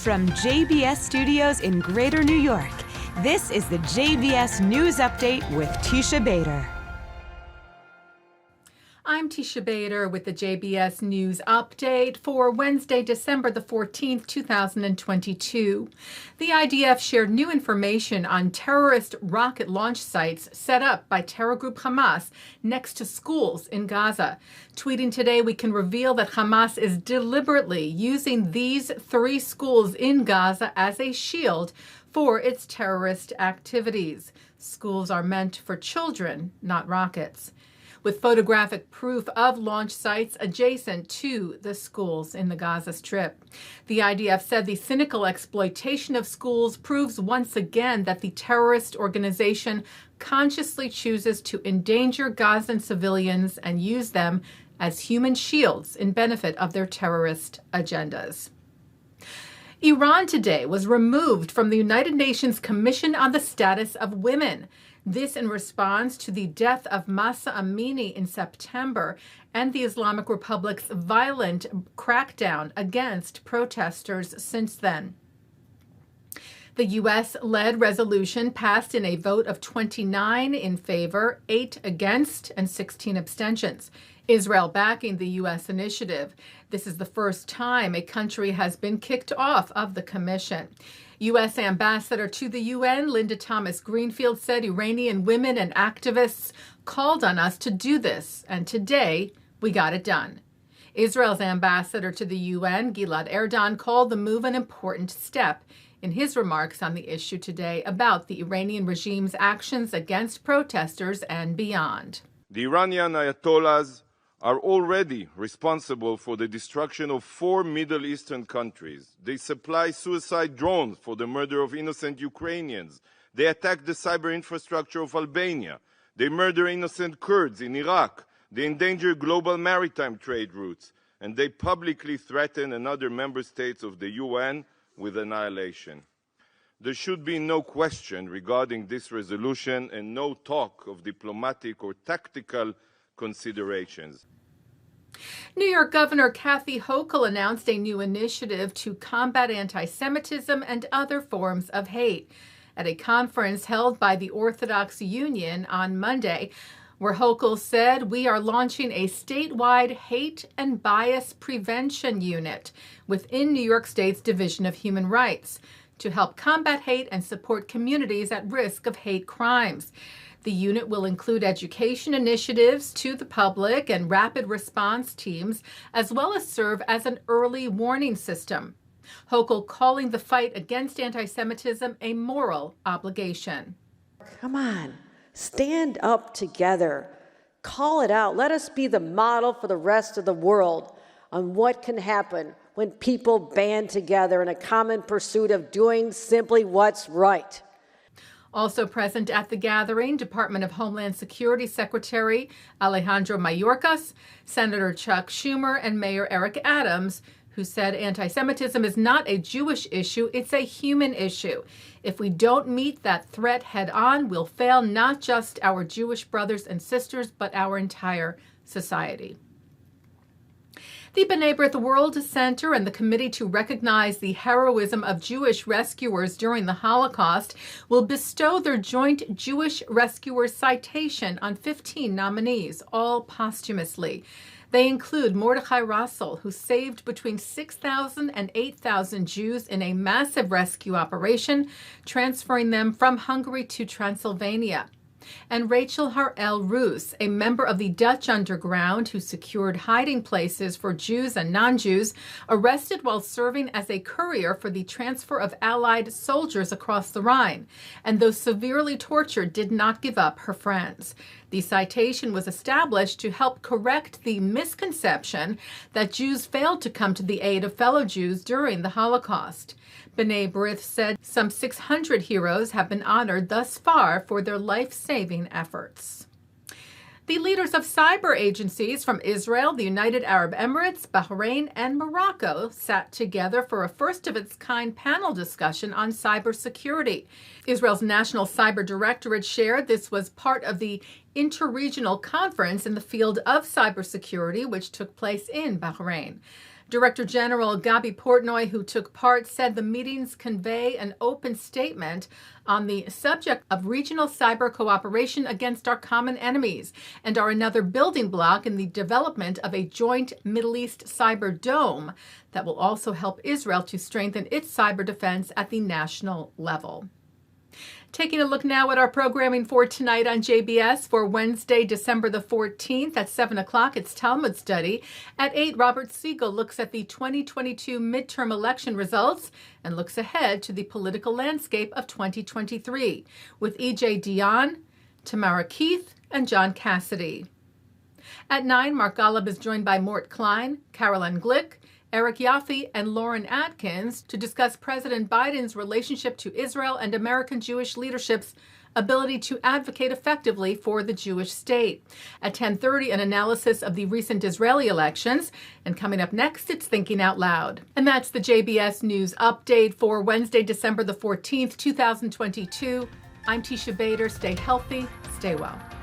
From JBS Studios in Greater New York, this is the JBS News Update with Teisha Bader. I'm Teisha Bader with the JBS News Update for Wednesday, December the 14th, 2022. The IDF shared new information on terrorist rocket launch sites set up by terror group Hamas next to schools in Gaza. Tweeting today, we can reveal that Hamas is deliberately using these 3 schools in Gaza as a shield for its terrorist activities. Schools are meant for children, not rockets, with photographic proof of launch sites adjacent to the schools in the Gaza Strip. The IDF said the cynical exploitation of schools proves once again that the terrorist organization consciously chooses to endanger Gazan civilians and use them as human shields in benefit of their terrorist agendas. Iran today was removed from the United Nations Commission on the Status of Women. This in response to the death of Mahsa Amini in September and the Islamic Republic's violent crackdown against protesters since then. The U.S.-led resolution passed in a vote of 29 in favor, 8 against, and 16 abstentions. Israel backing the U.S. initiative. This is the first time a country has been kicked off of the commission. U.S. Ambassador to the UN, Linda Thomas-Greenfield, said Iranian women and activists called on us to do this, and today we got it done. Israel's ambassador to the UN, Gilad Erdan, called the move an important step in his remarks on the issue today about the Iranian regime's actions against protesters and beyond. The Iranian Ayatollahs are already responsible for the destruction of 4 Middle Eastern countries. They supply suicide drones for the murder of innocent Ukrainians. They attack the cyber infrastructure of Albania. They murder innocent Kurds in Iraq. They endanger global maritime trade routes. And they publicly threaten another member states of the UN with annihilation. There should be no question regarding this resolution and no talk of diplomatic or tactical considerations. New York Governor Kathy Hochul announced a new initiative to combat anti-Semitism and other forms of hate at a conference held by the Orthodox Union on Monday, where Hochul said, "We are launching a statewide hate and bias prevention unit within New York State's Division of Human Rights to help combat hate and support communities at risk of hate crimes." The unit will include education initiatives to the public and rapid response teams, as well as serve as an early warning system. Hochul calling the fight against anti-Semitism a moral obligation. Come on, stand up together. Call it out. Let us be the model for the rest of the world on what can happen when people band together in a common pursuit of doing simply what's right. Also present at the gathering, Department of Homeland Security Secretary Alejandro Mayorkas, Senator Chuck Schumer, and Mayor Eric Adams, who said anti-Semitism is not a Jewish issue, it's a human issue. If we don't meet that threat head on, we'll fail not just our Jewish brothers and sisters, but our entire society. The B'nai B'rith World Center and the Committee to Recognize the Heroism of Jewish Rescuers During the Holocaust will bestow their joint Jewish Rescuers Citation on 15 nominees, all posthumously. They include Mordechai Russell, who saved between 6,000 and 8,000 Jews in a massive rescue operation, transferring them from Hungary to Transylvania. And Rachel Harel Roos, a member of the Dutch underground who secured hiding places for Jews and non-Jews, arrested while serving as a courier for the transfer of Allied soldiers across the Rhine, and though severely tortured, did not give up her friends. The citation was established to help correct the misconception that Jews failed to come to the aid of fellow Jews during the Holocaust. B'nai B'rith said some 600 heroes have been honored thus far for their life-saving efforts. The leaders of cyber agencies from Israel, the United Arab Emirates, Bahrain, and Morocco sat together for a first-of-its-kind panel discussion on cybersecurity. Israel's National Cyber Directorate shared this was part of the interregional conference in the field of cybersecurity, which took place in Bahrain. Director General Gabi Portnoy, who took part, said the meetings convey an open statement on the subject of regional cyber cooperation against our common enemies and are another building block in the development of a joint Middle East cyber dome that will also help Israel to strengthen its cyber defense at the national level. Taking a look now at our programming for tonight on JBS for Wednesday, December the 14th at 7 o'clock, it's Talmud Study. At 8, Robert Siegel looks at the 2022 midterm election results and looks ahead to the political landscape of 2023 with E.J. Dionne, Tamara Keith, and John Cassidy. At 9, Mark Golub is joined by Mort Klein, Caroline Glick, Eric Yoffie, and Lauren Atkins to discuss President Biden's relationship to Israel and American Jewish leadership's ability to advocate effectively for the Jewish state. At 10:30, an analysis of the recent Israeli elections. And coming up next, it's Thinking Out Loud. And that's the JBS News Update for Wednesday, December the 14th, 2022. I'm Teisha Bader. Stay healthy, stay well.